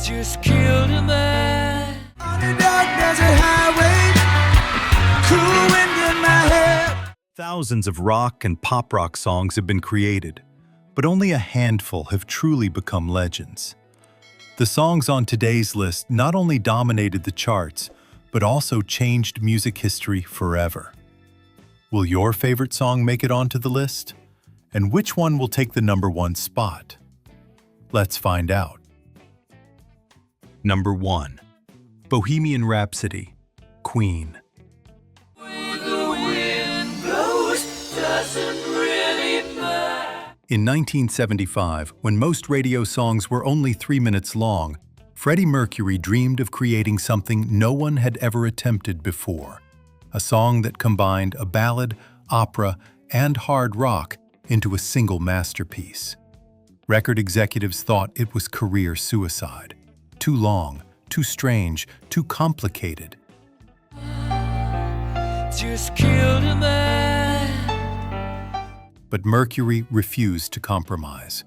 just killed a man on a dark desert highway, cool wind in my head. Thousands of rock and pop rock songs have been created, but only a handful have truly become legends. The songs on today's list not only dominated the charts, but also changed music history forever. Will your favorite song make it onto the list? And which one will take the #1 spot? Let's find out. Number 1. Bohemian Rhapsody, Queen. When the wind blows, doesn't really matter. In 1975, when most radio songs were only 3 minutes long, Freddie Mercury dreamed of creating something no one had ever attempted before. A song that combined a ballad, opera, and hard rock into a single masterpiece. Record executives thought it was career suicide. Too long, too strange, too complicated. Just killed a man. But Mercury refused to compromise.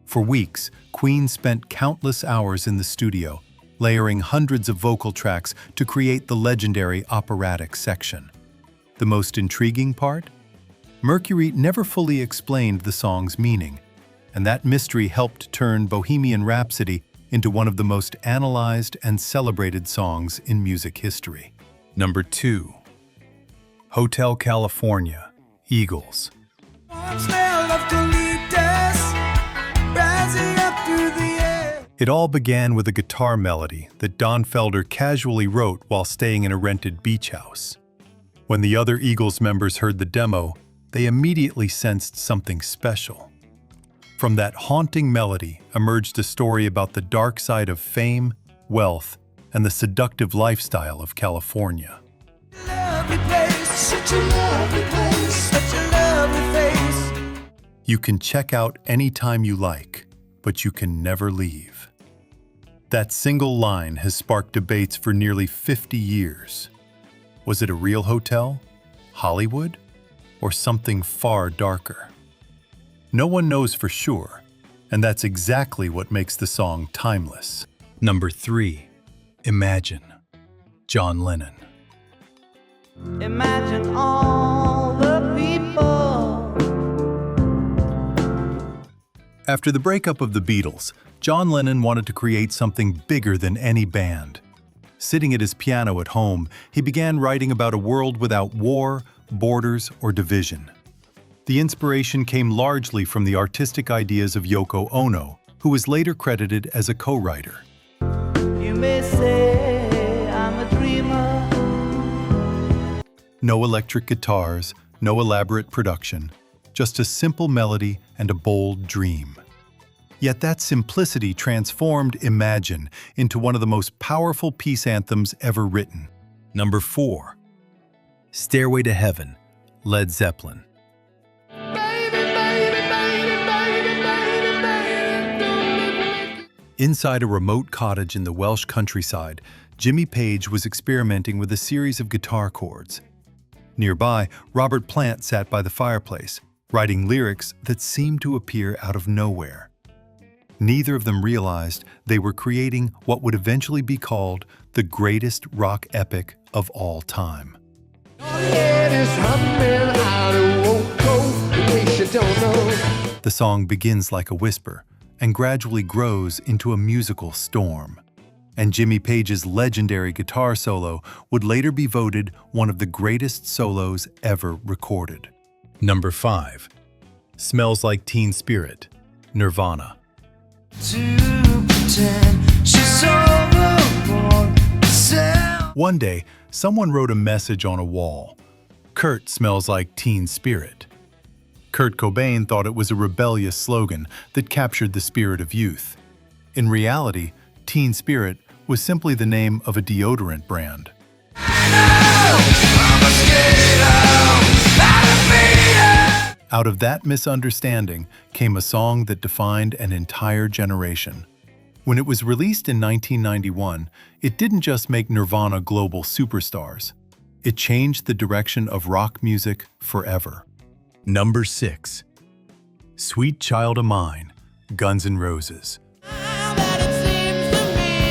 For weeks, Queen spent countless hours in the studio, layering hundreds of vocal tracks to create the legendary operatic section. The most intriguing part? Mercury never fully explained the song's meaning, and that mystery helped turn Bohemian Rhapsody into one of the most analyzed and celebrated songs in music history. Number 2. Hotel California, Eagles. Warm smell of colitas rising up through the air. It all began with a guitar melody that Don Felder casually wrote while staying in a rented beach house. When the other Eagles members heard the demo, they immediately sensed something special. From that haunting melody emerged a story about the dark side of fame, wealth, and the seductive lifestyle of California. Lovely place, such a lovely place, such a lovely face. You can check out anytime you like, but you can never leave. That single line has sparked debates for nearly 50 years. Was it a real hotel, Hollywood, or something far darker? No one knows for sure, and that's exactly what makes the song timeless. Number 3. Imagine, John Lennon. Imagine all the people. After the breakup of the Beatles, John Lennon wanted to create something bigger than any band. Sitting at his piano at home, he began writing about a world without war, borders, or division. The inspiration came largely from the artistic ideas of Yoko Ono, who was later credited as a co-writer. You may say I'm a dreamer. No electric guitars, no elaborate production, just a simple melody and a bold dream. Yet that simplicity transformed Imagine into one of the most powerful peace anthems ever written. Number 4. Stairway to Heaven, Led Zeppelin. Inside a remote cottage in the Welsh countryside, Jimmy Page was experimenting with a series of guitar chords. Nearby, Robert Plant sat by the fireplace, writing lyrics that seemed to appear out of nowhere. Neither of them realized they were creating what would eventually be called the greatest rock epic of all time. The song begins like a whisper and gradually grows into a musical storm. And Jimmy Page's legendary guitar solo would later be voted one of the greatest solos ever recorded. Number 5. Smells Like Teen Spirit, Nirvana. One day, someone wrote a message on a wall. Kurt smells like teen spirit. Kurt Cobain thought it was a rebellious slogan that captured the spirit of youth. In reality, Teen Spirit was simply the name of a deodorant brand. Out of that misunderstanding came a song that defined an entire generation. When it was released in 1991, it didn't just make Nirvana global superstars. It changed the direction of rock music forever. Number 6. Sweet Child of Mine, Guns N' Roses. Now that it seems to me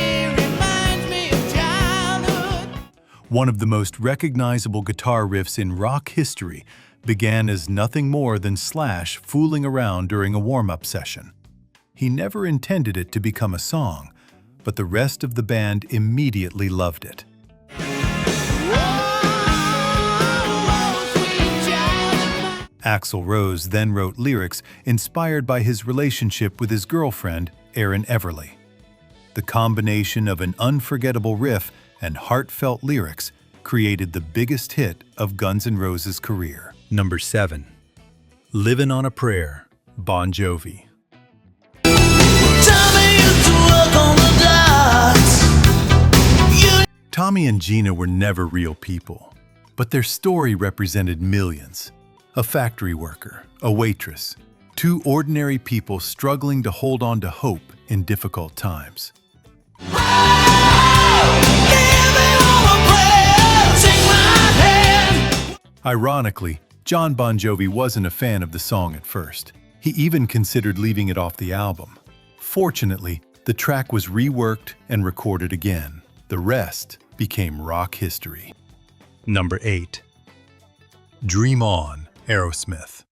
One of the most recognizable guitar riffs in rock history began as nothing more than Slash fooling around during a warm-up session. He never intended it to become a song, but the rest of the band immediately loved it. Axl Rose then wrote lyrics inspired by his relationship with his girlfriend, Erin Everly. The combination of an unforgettable riff and heartfelt lyrics created the biggest hit of Guns N' Roses' career. Number 7. Livin' on a Prayer, Bon Jovi. Tommy and Gina were never real people, but their story represented millions. A factory worker, a waitress, two ordinary people struggling to hold on to hope in difficult times. Ironically, John Bon Jovi wasn't a fan of the song at first. He even considered leaving it off the album. Fortunately, the track was reworked and recorded again. The rest became rock history. Number 8. Dream On, Aerosmith.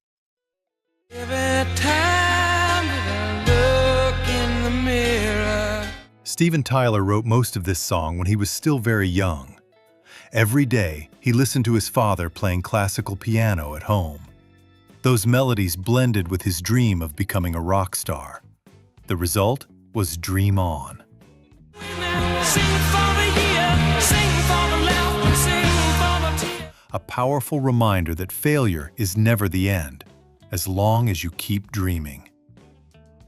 Every time that I look in the mirror. Steven Tyler wrote most of this song when he was still very young. Every day, he listened to his father playing classical piano at home. Those melodies blended with his dream of becoming a rock star. The result was Dream On. A powerful reminder that failure is never the end, as long as you keep dreaming.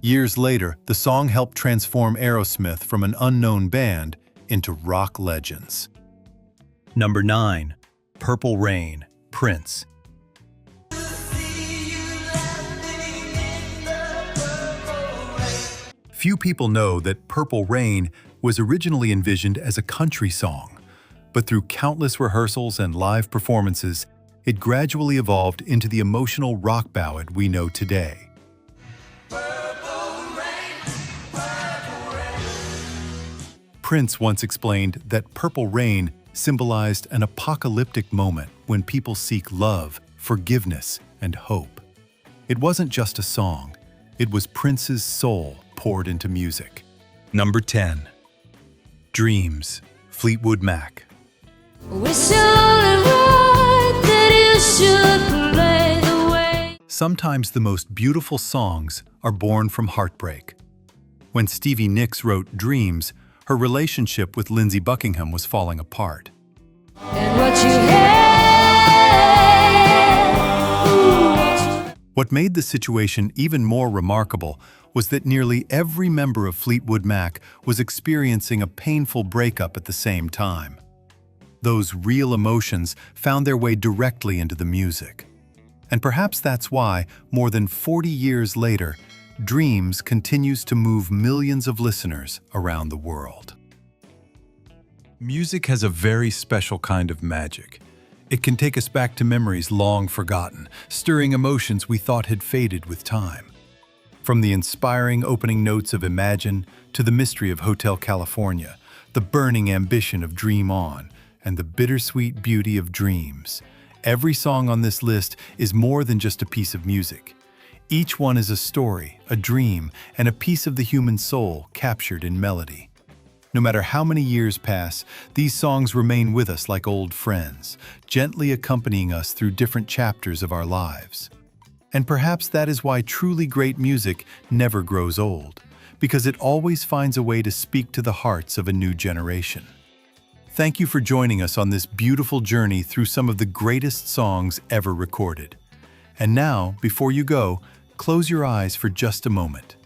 Years later, the song helped transform Aerosmith from an unknown band into rock legends. Number 9. Purple Rain, Prince. Few people know that Purple Rain was originally envisioned as a country song, but through countless rehearsals and live performances, it gradually evolved into the emotional rock ballad we know today. Prince once explained that Purple Rain symbolized an apocalyptic moment when people seek love, forgiveness, and hope. It wasn't just a song, it was Prince's soul poured into music. Number 10. Dreams, Fleetwood Mac. Sometimes the most beautiful songs are born from heartbreak. When Stevie Nicks wrote Dreams, her relationship with Lindsey Buckingham was falling apart. What made the situation even more remarkable was that nearly every member of Fleetwood Mac was experiencing a painful breakup at the same time. Those real emotions found their way directly into the music. And perhaps that's why, more than 40 years later, Dreams continues to move millions of listeners around the world. Music has a very special kind of magic. It can take us back to memories long forgotten, stirring emotions we thought had faded with time. From the inspiring opening notes of Imagine to the mystery of Hotel California, the burning ambition of Dream On, and the bittersweet beauty of Dreams, every song on this list is more than just a piece of music. Each one is a story, a dream, and a piece of the human soul captured in melody. No matter how many years pass, these songs remain with us like old friends, gently accompanying us through different chapters of our lives. And perhaps that is why truly great music never grows old, because it always finds a way to speak to the hearts of a new generation. Thank you for joining us on this beautiful journey through some of the greatest songs ever recorded. And now, before you go, close your eyes for just a moment.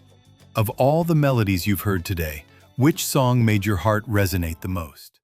Of all the melodies you've heard today, which song made your heart resonate the most?